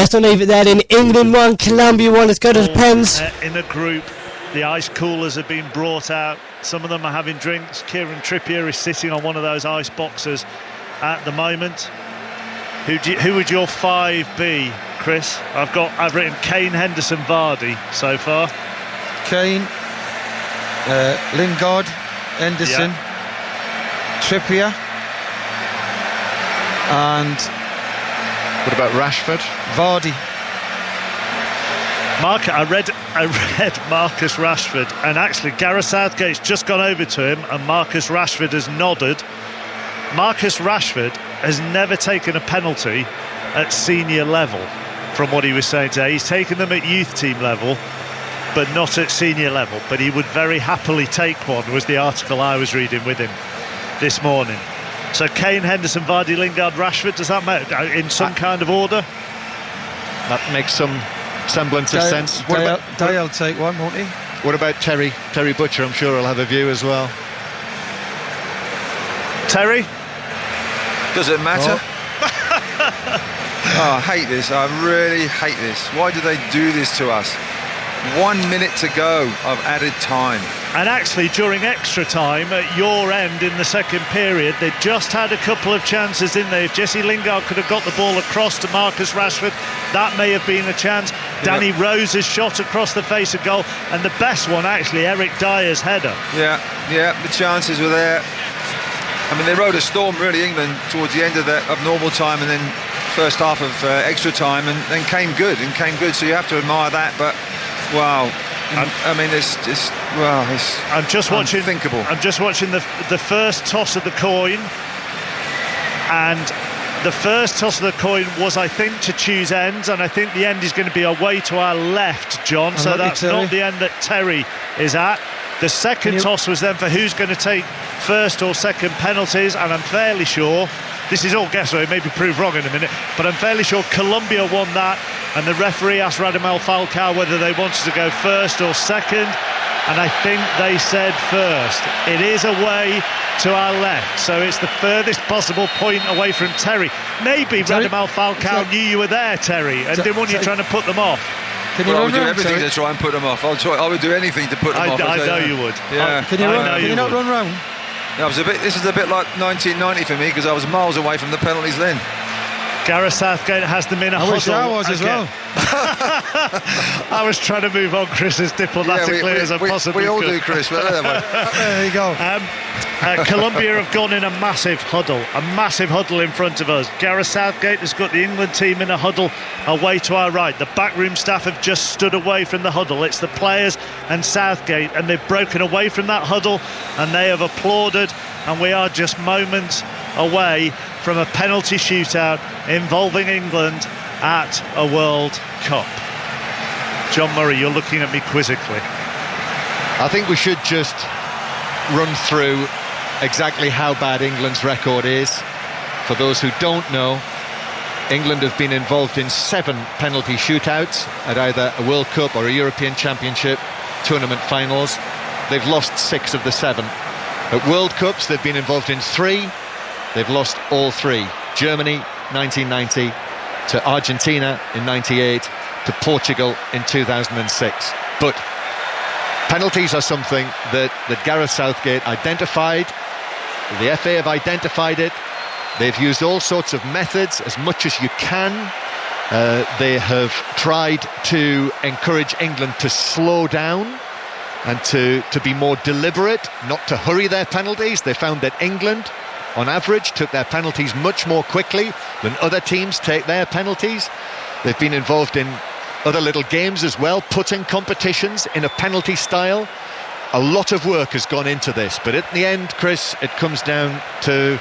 Let's not leave it there. In England 1, Colombia 1. Let's go to the pens. In a group, the ice coolers have been brought out. Some of them are having drinks. Kieran Trippier is sitting on one of those ice boxes at the moment. Who would your 5 be, Chris? I've written Kane, Henderson, Vardy so far. Kane, Lingard, Henderson, Trippier, and what about Rashford? Vardy. I read Marcus Rashford, and actually Gareth Southgate's just gone over to him, and Marcus Rashford has nodded. Marcus Rashford has never taken a penalty at senior level, from what he was saying today. He's taken them at youth team level, but not at senior level. But he would very happily take one, was the article I was reading with him this morning. So Kane, Henderson, Vardy, Lingard, Rashford, does that matter in some kind of order? That makes some semblance of sense. Dale take one, won't he? What about Terry Butcher? I'm sure he'll have a view as well. Terry? Does it matter? Oh, I hate this. I really hate this. Why do they do this to us? 1 minute to go of added time. And actually, during extra time at your end in the second period, they just had a couple of chances in there. If Jesse Lingard could have got the ball across to Marcus Rashford, that may have been a chance. Danny Rose's shot across the face of goal, and the best one, actually, Eric Dyer's header. Yeah, the chances were there. I mean, they rode a storm, really, England, towards the end of normal time, and then first half of extra time, and then came good, so you have to admire that. But wow, I mean, it's unthinkable. I'm just watching the first toss of the coin, and the first toss of the coin was, I think, to choose ends, and I think the end is going to be away to our left, John, so that's not the end that Terry is at. The second toss was then for who's going to take first or second penalties, and I'm fairly sure, this is all guesswork, maybe proved wrong in a minute, but I'm fairly sure Colombia won that, and the referee asked Radamel Falcao whether they wanted to go first or second, and I think they said first. It is away to our left, so it's the furthest possible point away from Terry. Maybe Radamel Falcao knew you were there, Terry, and didn't want you trying to put them off. I would do everything to try and put them off. I would do anything to put them off. I know you would. Yeah. Can you not run round? This is a bit like 1990 for me, because I was miles away from the penalties then. Gareth Southgate has them in a huddle. I wish I was as well. I was trying to move on, Chris, as diplomatically as I possibly could. We all do, Chris. There you go. Colombia have gone in a massive huddle in front of us. Gareth Southgate has got the England team in a huddle away to our right. The backroom staff have just stood away from the huddle. It's the players and Southgate, and they've broken away from that huddle, and they have applauded, and we are just moments away from a penalty shootout involving England at a World Cup. John Murray, you're looking at me quizzically. I think we should just run through exactly how bad England's record is. For those who don't know, England have been involved in 7 penalty shootouts at either a World Cup or a European Championship tournament finals. They've lost 6 of the 7. At World Cups, they've been involved in 3. They've lost all 3. Germany, 1990, to Argentina in 98, to Portugal in 2006. But penalties are something that Gareth Southgate identified. The FA have identified it. They've used all sorts of methods, as much as you can. They have tried to encourage England to slow down and to be more deliberate, not to hurry their penalties. They found that England, on average, took their penalties much more quickly than other teams take their penalties. They've been involved in other little games as well, putting competitions in a penalty style. A lot of work has gone into this, but at the end, Chris, it comes down to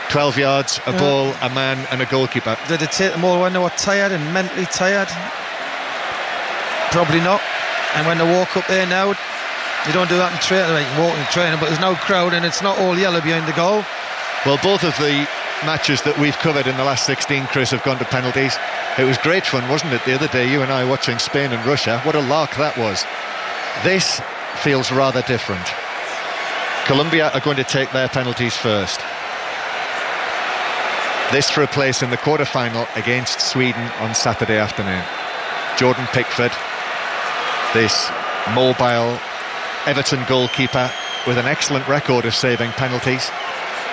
12 yards, a ball, a man and a goalkeeper. Did it take them all when they were tired and mentally tired? Probably not. And when they walk up there now, you don't do that in training. You can walk in training, but there's no crowd and it's not all yellow behind the goal. Well, both of the matches that we've covered in the last 16, Chris, have gone to penalties. It was great fun, wasn't it, the other day, you and I watching Spain and Russia? What a lark that was. This feels rather different. Colombia are going to take their penalties first. This for a place in the quarter-final against Sweden on Saturday afternoon. Jordan Pickford, this mobile Everton goalkeeper with an excellent record of saving penalties.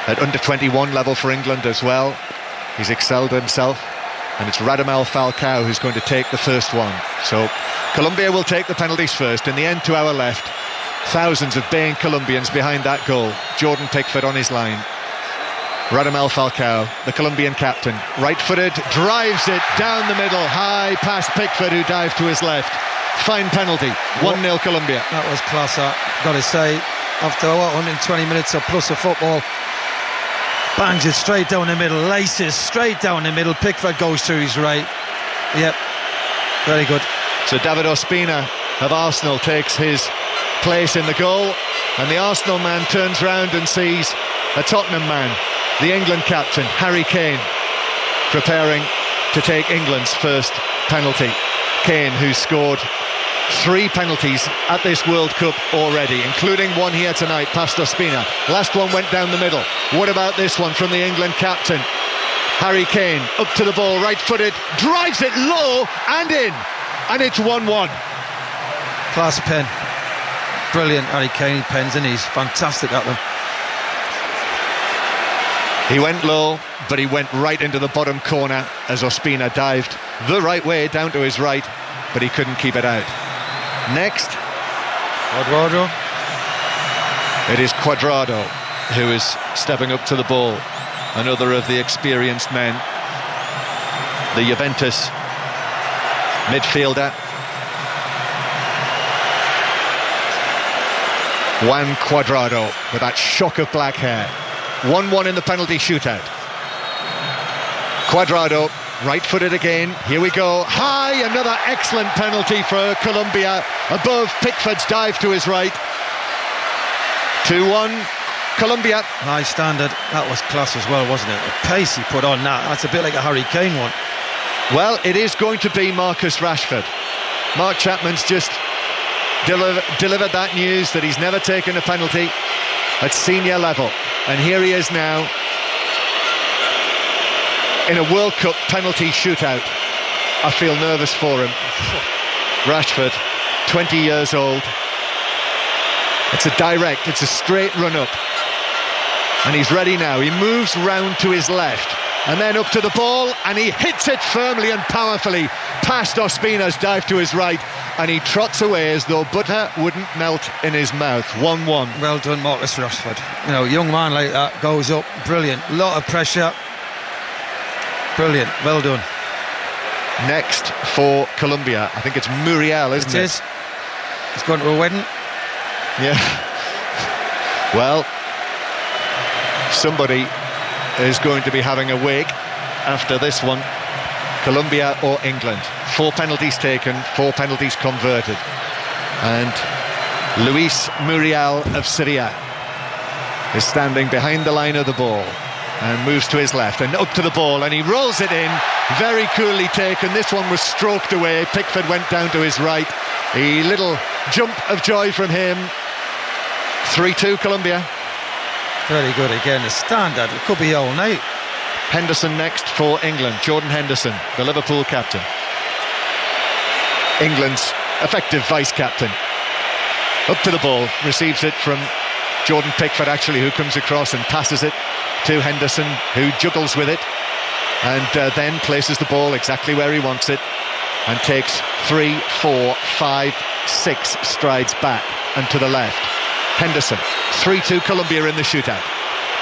At under-21 level for England as well. He's excelled himself. And it's Radamel Falcao who's going to take the first one. So Colombia will take the penalties first. In the end, to our left, thousands of baying Colombians behind that goal. Jordan Pickford on his line. Radamel Falcao, the Colombian captain, right-footed, drives it down the middle, high past Pickford, who dived to his left. Fine penalty, 1-0 Colombia. That was class, got to say. After 120 minutes or plus of football, bangs it straight down the middle, laces straight down the middle. Pickford goes to his right. Yep, very good. So David Ospina of Arsenal takes his place in the goal, and the Arsenal man turns round and sees a Tottenham man, the England captain, Harry Kane, preparing to take England's first penalty. Kane, who's scored 3 penalties at this World Cup already, including one here tonight past Ospina. Last one went down the middle. What about this one from the England captain? Harry Kane up to the ball, right-footed, drives it low and in, and it's 1-1. Class pen. Brilliant Harry Kane pens, and he's fantastic at them. He went low, but he went right into the bottom corner as Ospina dived the right way down to his right, but he couldn't keep it out. Next, Cuadrado. It is Cuadrado who is stepping up to the ball. Another of the experienced men, the Juventus midfielder. Juan Cuadrado with that shock of black hair. 1-1 in the penalty shootout. Cuadrado, right-footed again. Here we go. High, another excellent penalty for Colombia. Above Pickford's dive to his right. 2-1, Colombia. High standard. That was class as well, wasn't it? The pace he put on that. That's a bit like a Harry Kane one. Well, it is going to be Marcus Rashford. Mark Chapman's just delivered that news that he's never taken a penalty at senior level. And here he is now in a World Cup penalty shootout. I feel nervous for him. Rashford, 20 years old. It's a straight run up. And he's ready now. He moves round to his left and then up to the ball, and he hits it firmly and powerfully past Ospina's dive to his right, and he trots away as though butter wouldn't melt in his mouth. 1-1. Well done, Marcus Rashford. You know, young man like that goes up, brilliant. Lot of pressure. Brilliant, well done. Next for Colombia, I think it's Muriel, isn't it? It is. He's going to a wedding. Yeah. Well, somebody is going to be having a wake after this one. Colombia or England. 4 penalties taken, 4 penalties converted. And Luis Muriel of Syria is standing behind the line of the ball and moves to his left and up to the ball, and he rolls it in. Very coolly taken. This one was stroked away. Pickford went down to his right. A little jump of joy from him. 3-2 Colombia. Very good again, the standard. It could be all night. Henderson next for England. Jordan Henderson, the Liverpool captain. England's effective vice-captain. Up to the ball, receives it from Jordan Pickford, actually, who comes across and passes it to Henderson, who juggles with it and then places the ball exactly where he wants it and takes 3, 4, 5, 6 strides back and to the left. Henderson, 3-2 Colombia in the shootout.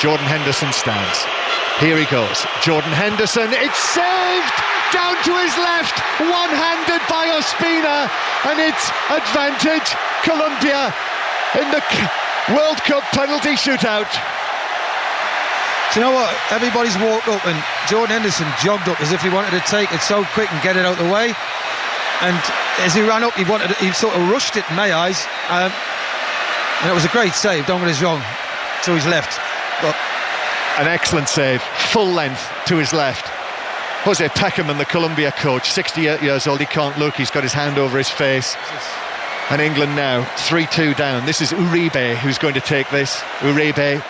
Jordan Henderson stands. Here he goes. Jordan Henderson, it's saved! Down to his left, one-handed by Ospina, and it's advantage Colombia in the World Cup penalty shootout. Do you know what? Everybody's walked up and Jordan Henderson jogged up as if he wanted to take it so quick and get it out of the way. And as he ran up, he sort of rushed it in my eyes. And it was a great save, don't get us wrong, to his left. But an excellent save, full length to his left. Jose Peckerman, the Colombia coach, 68 years old, he can't look, he's got his hand over his face. And England now 3-2 down. This is Uribe who's going to take this. Uribe,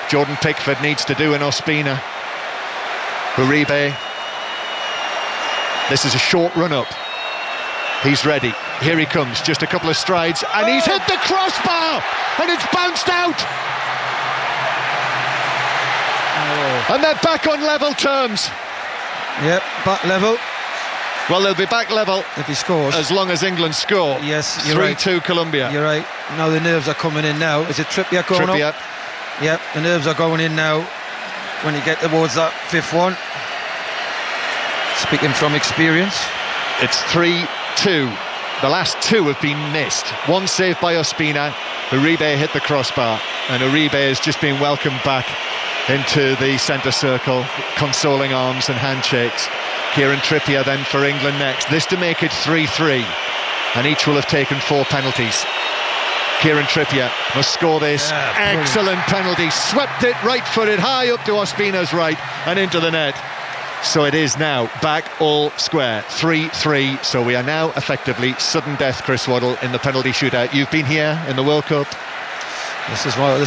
Jordan Pickford needs to do an Ospina. Uribe. This is a short run-up. He's ready. Here he comes, just a couple of strides, and he's hit the crossbar, and it's bounced out. And they're back on level terms. Yep, back level. Well, they'll be back level if he scores, as long as England score. Yes, you're 3-2 right. Colombia. You're right. Now the nerves are coming in now. Is it Trippier going up? Yep, the nerves are going in now when you get towards that fifth one. Speaking from experience. It's 3-2. The last two have been missed. One saved by Ospina. Uribe hit the crossbar, and Uribe has just been welcomed back into the centre circle, consoling arms and handshakes. Kieran Trippier then for England next. This to make it 3-3, and each will have taken 4 penalties. Kieran Trippier must score this. Excellent penalty. Swept it right-footed high up to Ospina's right and into the net. So it is now back all square, 3-3. So we are now effectively sudden death, Chris Waddle, in the penalty shootout. You've been here in the World Cup. This was well.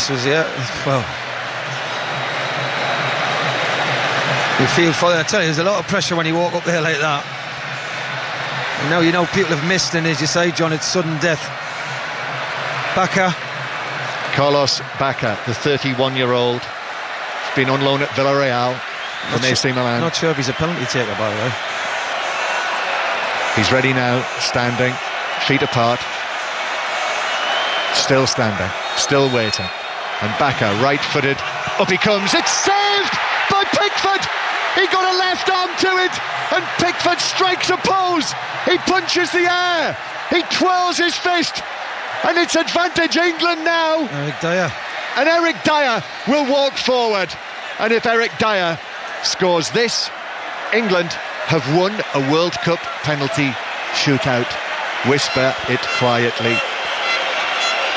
You feel for it. I tell you, there's a lot of pressure when you walk up there like that. You know people have missed, and as you say, John, it's sudden death. Bacca. Carlos Bacca, the 31-year-old, has been on loan at Villarreal from AC Milan. Not sure if he's a penalty taker, by the way. He's ready now, standing, feet apart. Still standing, still waiting. And Bacca, right-footed, up he comes. It's saved by Pickford! He got a left arm to it, and Pickford strikes a pose. He punches the air. He twirls his fist, and it's advantage England now. Eric Dyer. And Eric Dyer will walk forward. And if Eric Dyer scores this, England have won a World Cup penalty shootout. Whisper it quietly.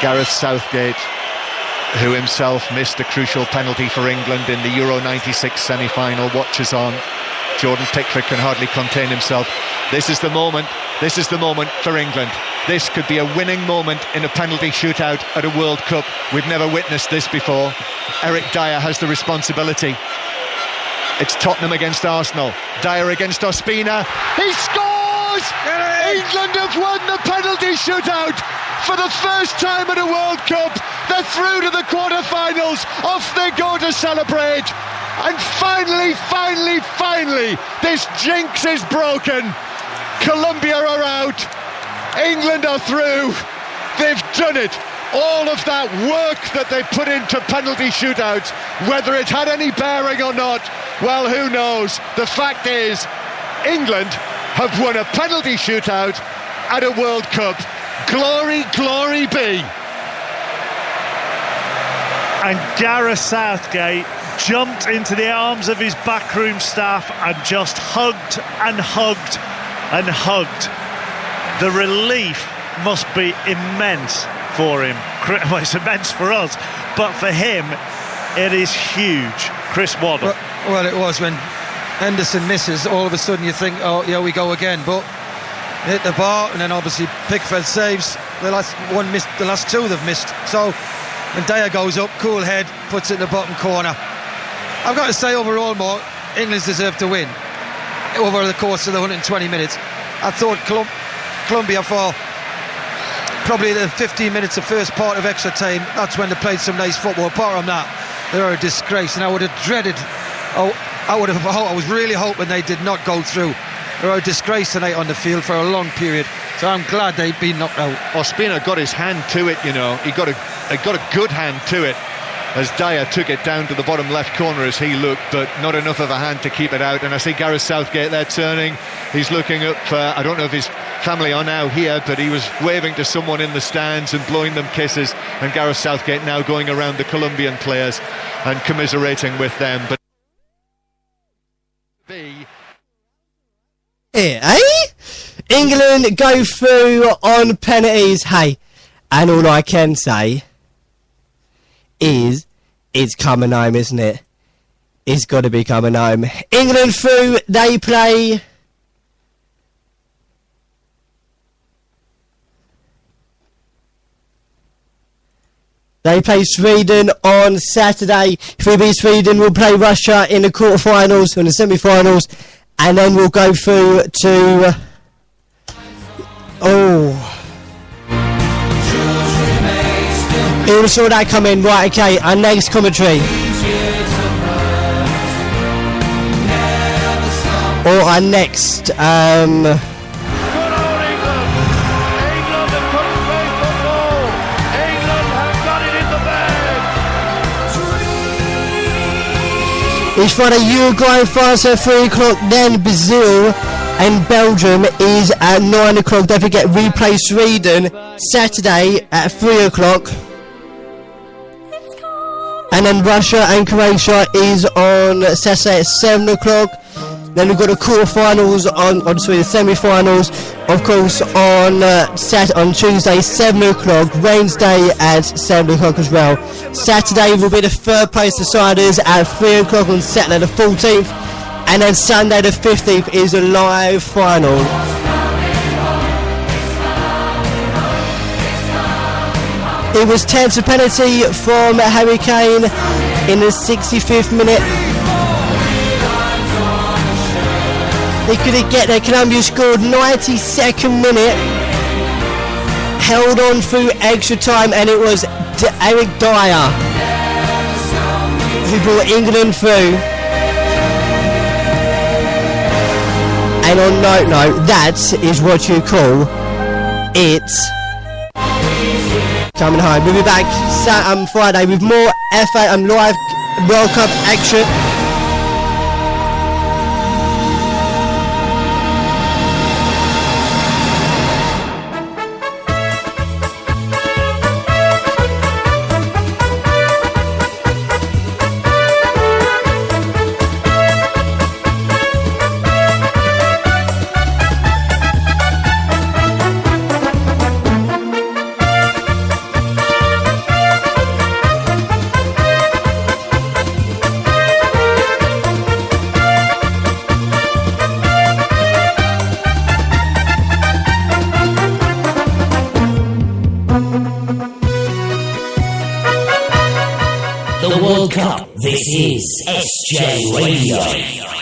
Gareth Southgate, who himself missed a crucial penalty for England in the Euro 96 semi-final, watches on. Jordan Pickford can hardly contain himself. This is the moment for England. This could be a winning moment in a penalty shootout at a World Cup. We've never witnessed this before. Eric Dyer has the responsibility. It's Tottenham against Arsenal. Dyer against Ospina. He scores! England have won the penalty shootout for the first time at a World Cup. They're through to the quarter-finals. Off they go to celebrate. And finally, this jinx is broken. Colombia are out. England are through. They've done it. All of that work that they put into penalty shootouts, whether it had any bearing or not, well, who knows? The fact is, England have won a penalty shootout at a World Cup. Glory, glory be. And Gareth Southgate jumped into the arms of his backroom staff and just hugged and hugged and hugged. The relief must be immense for him. Well, it's immense for us, but for him it is huge. Chris Waddle. Well, it was when Henderson misses, all of a sudden you think, oh, here we go again, but hit the bar, and then obviously Pickford saves. The last two they've missed. So when Dyer goes up, cool head, puts it in the bottom corner. I've got to say, overall, more England's deserved to win over the course of the 120 minutes. I thought Colombia, for probably the 15 minutes, the first part of extra time, that's when they played some nice football. Apart from that, they were a disgrace, and I would have dreaded. I was really hoping they did not go through. They were a disgrace tonight on the field for a long period. So I'm glad they've been knocked out. Ospina got his hand to it, you know. He got a good hand to it as Dyer took it down to the bottom left corner as he looked, but not enough of a hand to keep it out. And I see Gareth Southgate there turning. He's looking up. I don't know if his family are now here, but he was waving to someone in the stands and blowing them kisses. And Gareth Southgate now going around the Colombian players and commiserating with them. But England go through on penalties, hey, and all I can say is it's coming home, isn't it? It's got to be coming home. England through, they play They play Sweden on Saturday. If we beat Sweden, we'll play Russia in the quarterfinals and the semi-finals, and then we'll go through to you saw that come in. Right, okay, our next commentary, or our next it's Friday. Uruguay and France at 3 o'clock, then Brazil and Belgium is at 9 o'clock. Don't forget, we play Sweden Saturday at 3 o'clock. And then Russia and Croatia is on Saturday at 7 o'clock. Then we've got the quarterfinals the semi-finals, of course, on Tuesday 7 o'clock. Wednesday at 7 o'clock as well. Saturday will be the third place deciders at 3 o'clock on Saturday the 14th, and then Sunday the 15th is a live final. It was 10 to penalty from Harry Kane in the 65th minute. They couldn't get there. Colombia scored 92nd minute. Held on through extra time, and it was Eric Dyer who brought England through. And on note, that is what you call it coming home. We'll be back Friday with more FA and live World Cup action. The World Cup. This is SJ Radio.